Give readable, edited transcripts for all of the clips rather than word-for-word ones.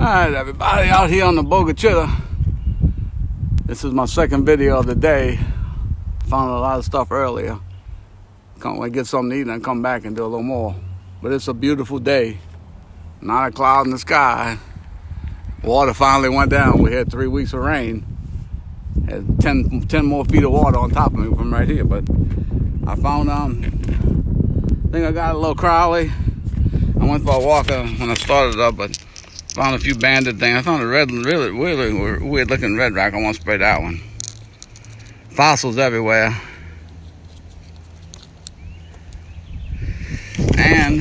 Alright everybody, out here on the bogue chitto. This is my second video of the day. Found a lot of stuff earlier. Can't get something to eat and come back and do a little more. But it's a beautiful day. Not a cloud in the sky. Water finally went down. We had 3 weeks of rain. Had 10 more feet of water on top of me from right here. But I found, I think I got a little Crowley. I went for a walk when I started up, but found a few banded things. I found a really weird looking red rock. I want to spray that one. Fossils everywhere. And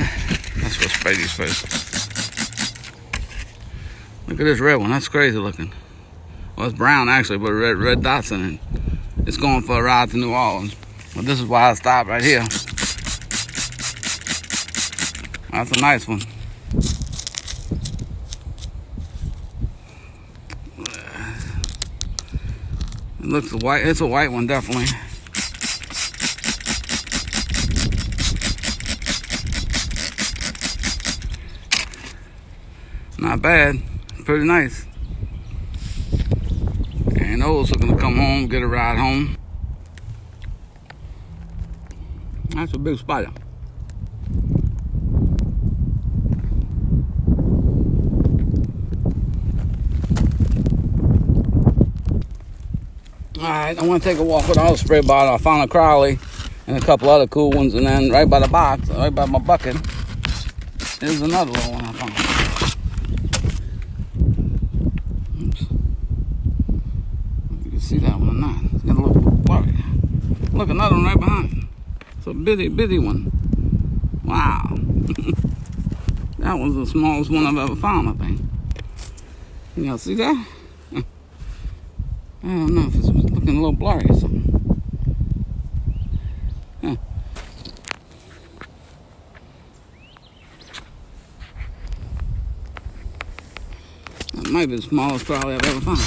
let's go spray these first. Look at this red one. That's crazy looking. Well, it's brown actually, but red dots in it. It's going for a ride to New Orleans. But this is why I stopped right here. That's a nice one. It looks white. It's a white one, definitely. Not bad. Pretty nice. And those are gonna come home, get a ride home. That's a big spider. Alright, I want to take a walk without a spray bottle. I found a Crowley and a couple other cool ones, and then right by the box, right by my bucket, there's another little one I found. Oops. You can see that one or not. It's got a little blurry. Look, another one right behind. It's a bitty one. Wow. That was the smallest one I've ever found, I think. Y'all see that? I don't know if it's looking a little blurry or something. Huh. That might be the smallest Crowley I've ever found.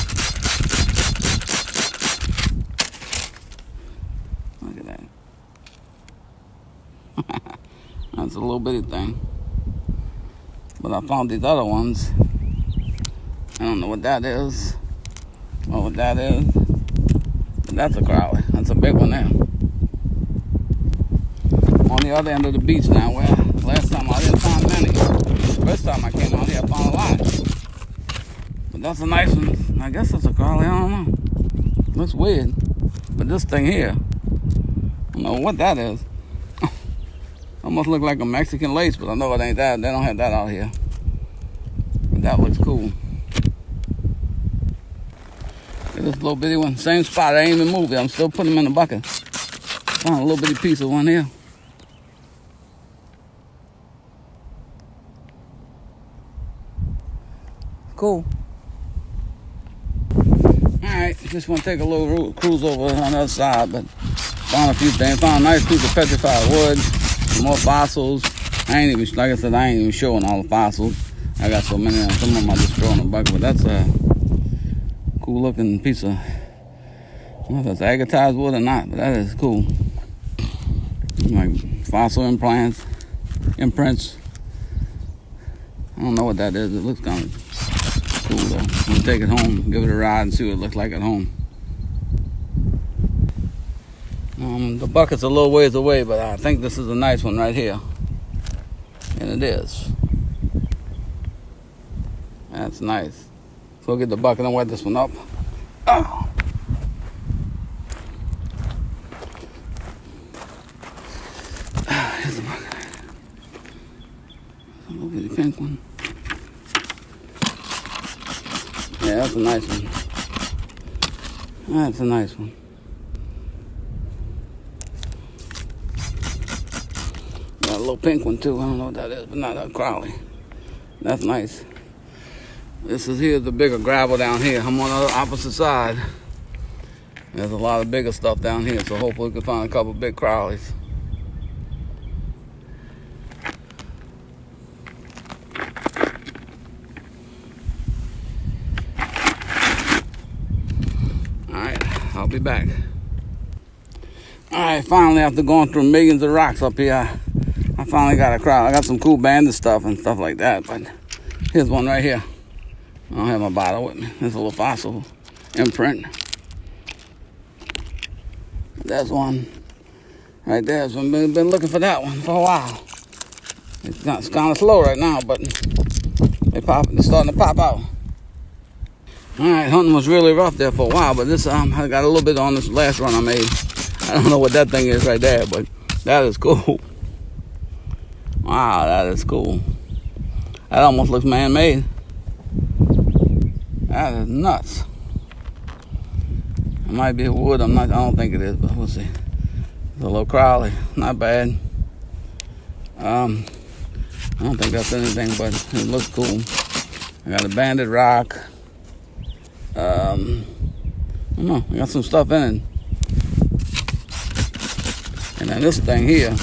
Look at that. That's a little bitty thing. But I found these other ones. I don't know what that is. Well, what that is, but that's a Crowley. That's a big one there. I'm on the other end of the beach now, where last time I didn't find many. First time I came out here, I found a lot. But that's a nice one. I guess it's a Crowley, I don't know. Looks weird. But this thing here, I don't know what that is. Almost look like a Mexican lace, but I know it ain't that. They don't have that out here. But that looks cool. This little bitty one, same spot. I ain't even moved it. I'm still putting them in the bucket. Found a little bitty piece of one here. Cool. Alright, just want to take a little cruise over on the other side, but found a few things. Found a nice piece of petrified wood, some more fossils. I ain't even, like I said, I ain't even showing all the fossils. I got so many of them. Some of them I just throw in the bucket, but that's a cool looking piece of, I don't know if that's agatized wood or not, but that is cool. Like fossil imprints. I don't know what that is. It looks kind of cool though. We'll take it home, give it a ride and see what it looks like at home. The bucket's a little ways away, but I think this is a nice one right here. And it is. That's nice. So we'll get the bucket and wet this one up. Oh. Here's the bucket. A little bitty pink one. Yeah, that's a nice one. That's a nice one. Got a little pink one too. I don't know what that is, but not a Crowley. That's nice. This is here's the bigger gravel down here. I'm on the opposite side. There's a lot of bigger stuff down here, so hopefully we can find a couple big Crowleys. Alright, I'll be back. Alright, finally, after going through millions of rocks up here, I finally got a Crowley. I got some cool banded stuff and stuff like that, but here's one right here. I don't have my bottle with me. There's a little fossil imprint. That's one right there. So I've been looking for that one for a while. It's kind of slow right now, but they're starting to pop out. All right, hunting was really rough there for a while, but this I got a little bit on this last run I made. I don't know what that thing is right there, but that is cool. Wow, that is cool. That almost looks man-made. That is nuts. It might be wood. I don't think it is, but we'll see. It's a little Crowley. Not bad. I don't think that's anything, but it looks cool. I got a banded rock. I don't know. I got some stuff in it. And then this thing here,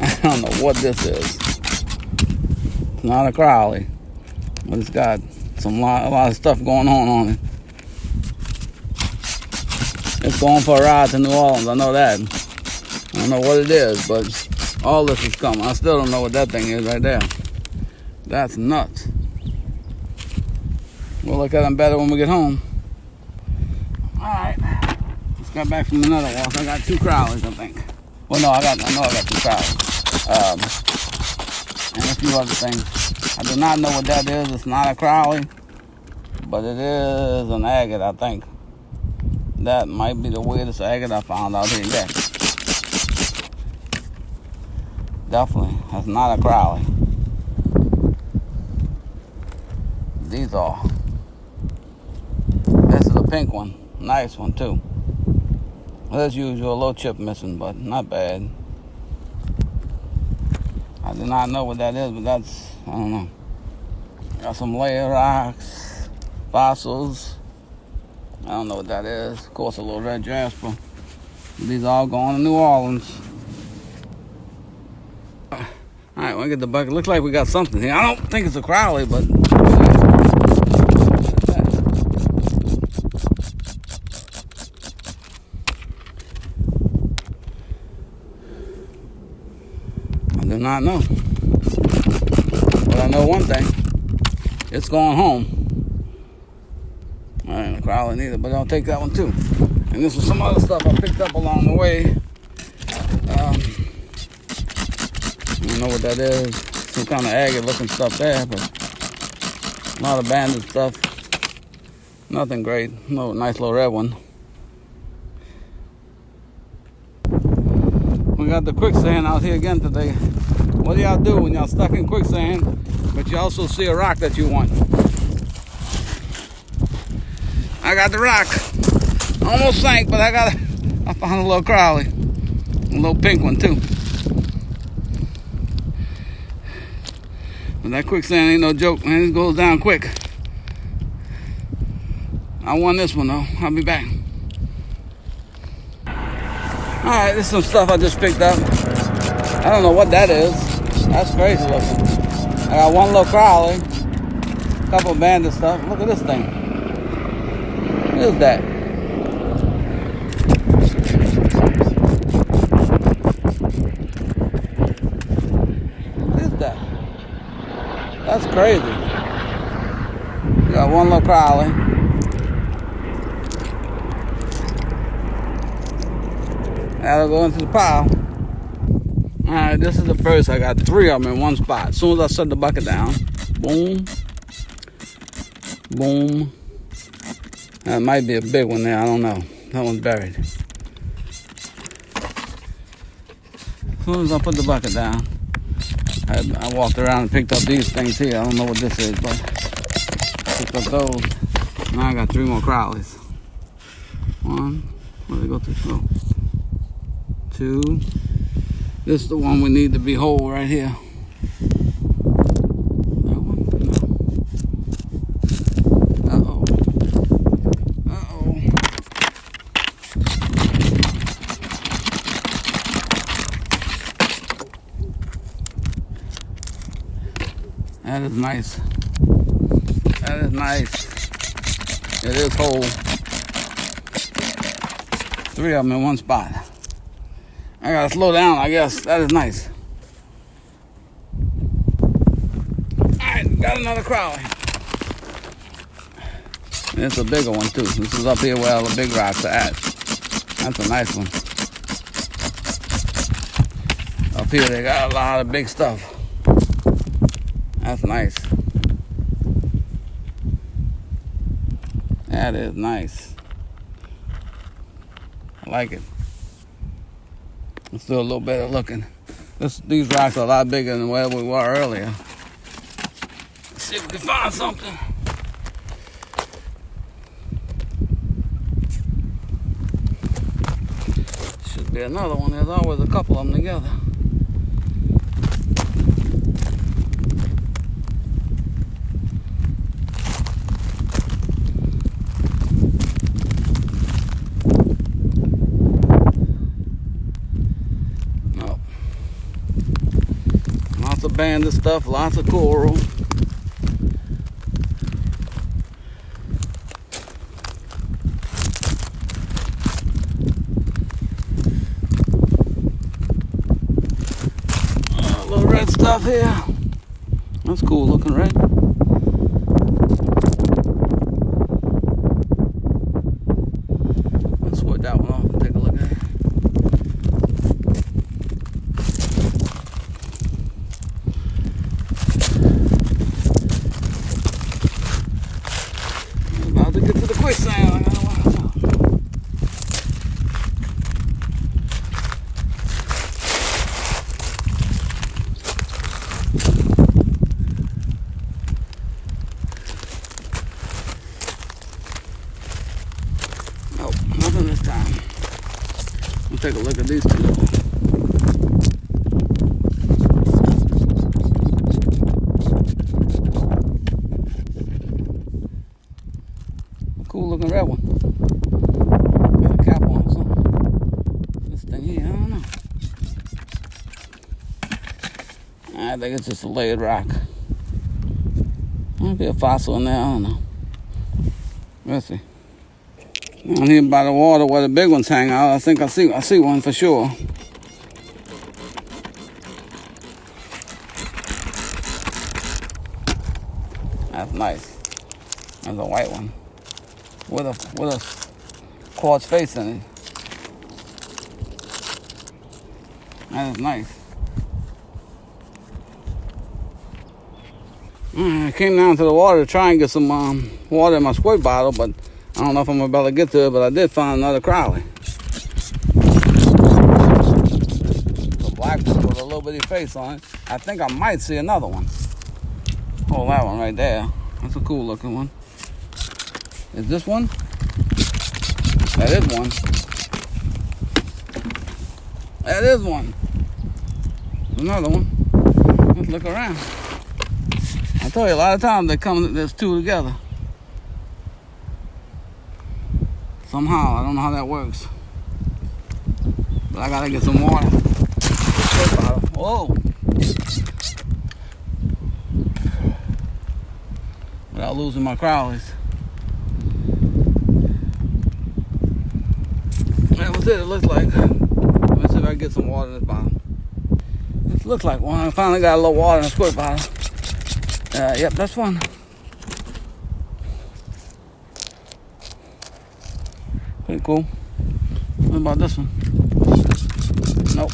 I don't know what this is. It's not a Crowley, but it's got a lot of stuff going on it. It's going for a ride to New Orleans, I know that. I don't know what it is, but all this is coming. I still don't know what that thing is right there. That's nuts. We'll look at them better when we get home. Alright. Just got back from another walk. I got 2 Crowleys, I think. Well, no, I know I got 2 Crowleys. And a few other things. I do not know what that is. It's not a Crowley, but it is an agate, I think. That might be the weirdest agate I found out here yet. Definitely, that's not a Crowley. These are. This is a pink one. Nice one, too. As usual, a little chip missing, but not bad. I do not know what that is, but that's, I don't know. Got some layer rocks, fossils. I don't know what that is. Of course, a little red jasper. These all going to New Orleans. All right, we'll get the bucket. Looks like we got something here. I don't think it's a Crowley, but I do not know. But I know one thing. It's going home. I ain't a Crowley neither, but I'll take that one too. And this was some other stuff I picked up along the way. I don't know what that is. Some kind of agate looking stuff there, but a lot of banded stuff. Nothing great. No, nice little red one. We got the quicksand out here again today. What do y'all do when y'all stuck in quicksand, but you also see a rock that you want? I got the rock. Almost sank, but I found a little Crowley. A little pink one too. But that quicksand ain't no joke, man. It goes down quick. I won this one though. I'll be back. Alright, this is some stuff I just picked up. I don't know what that is. That's crazy looking. I got one little Crowley. A couple banded stuff. Look at this thing. What is that? What is that? That's crazy. You got one little Crowley. That'll go into the pile. Alright, this is the first. I got 3 of them in one spot. As soon as I set the bucket down, boom, boom. That might be a big one there, I don't know. That one's buried. As soon as I put the bucket down, I walked around and picked up these things here. I don't know what this is, but I picked up those. Now I got 3 more Crowleys. 1, where they go to? Oh. 2. This is the one we need to be whole right here. That one? No. Uh-oh. Uh-oh. That is nice. That is nice. It is whole. 3 of them in one spot. I gotta slow down, I guess. That is nice. Alright, got another Crowley. And it's a bigger one too. This is up here where all the big rocks are at. That's a nice one. Up here they got a lot of big stuff. That's nice. That is nice. I like it. Let's do a little better looking. These rocks are a lot bigger than where we were earlier. Let's see if we can find something. Should be another one. There's always a couple of them together. Lots of banded stuff, lots of coral. A little red stuff here. That's cool looking red. Let's sweat that one off and take a look at it. About to get to the quicksand. I gotta watch out. Nope, nothing this time. We'll take a look at these two. Cool looking red one. Got a cap on or something. This thing here, I don't know. I think it's just a layered rock. Might be a fossil in there, I don't know. Let's see. Down here by the water where the big ones hang out, I think I see one for sure. That's nice. That's a white one. With a quartz face in it. That is nice. I came down to the water to try and get some water in my squirt bottle, but I don't know if I'm about to get to it, but I did find another Crowley. The black one with a little bitty face on it. I think I might see another one. Oh, that one right there. That's a cool looking one. Is this one? That is one. That is one. Another one. Let's look around. I tell you, a lot of times they come, there's two together. Somehow, I don't know how that works. But I gotta get some water. Whoa. Without losing my Crowleys. That was it, it looks like. Let me see if I can get some water in this bottle. It looks like one. I finally got a little water in a squirt bottle. Yep, that's one. Pretty cool. What about this one? Nope.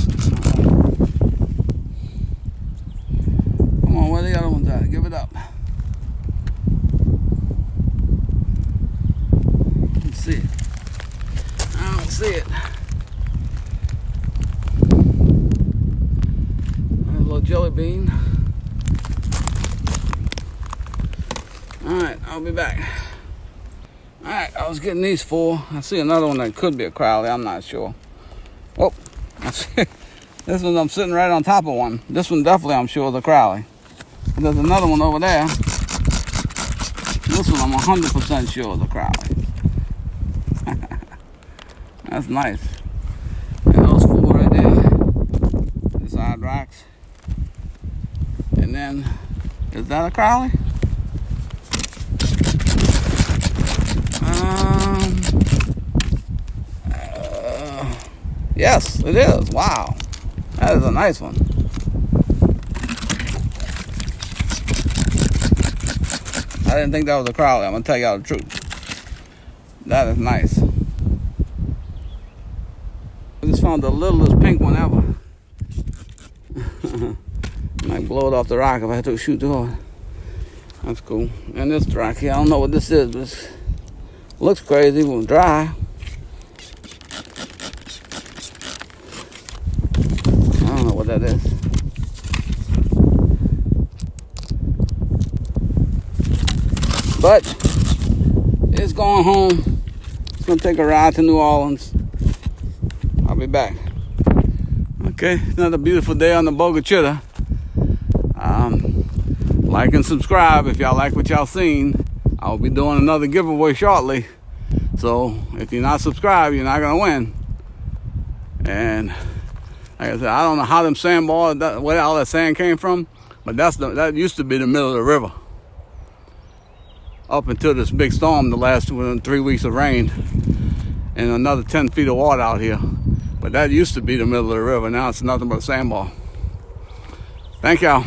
Come on, where the other ones at? Give it up. Let's see it. I don't see it. There's a little jelly bean. Alright, I'll be back. Alright, I was getting these four. I see another one that could be a Crowley, I'm not sure. Oh, I see. This one, I'm sitting right on top of one. This one definitely, I'm sure, is a Crowley. There's another one over there. This one, I'm 100% sure is a Crowley. That's nice. And those four right there. The side rocks. And then, is that a Crowley? Yes, it is. Wow. That is a nice one. I didn't think that was a Crowley. I'm going to tell y'all the truth. That is nice. I just found the littlest pink one ever. Might blow it off the rock if I had to shoot too hard. That's cool. And this rock here, I don't know what this is, but it looks crazy, but dry. I don't know what that is. But it's going home. It's gonna take a ride to New Orleans. I'll be back. Okay, another beautiful day on the bogue chitto. Like and subscribe if y'all like what y'all seen. I'll be doing another giveaway shortly. So if you're not subscribed, you're not gonna win. And like I said, I don't know how them sandbars, where all that sand came from, but that used to be the middle of the river. Up until this big storm, the last 3 weeks of rain, and another 10 feet of water out here. But that used to be the middle of the river. Now it's nothing but a sandbar. Thank y'all.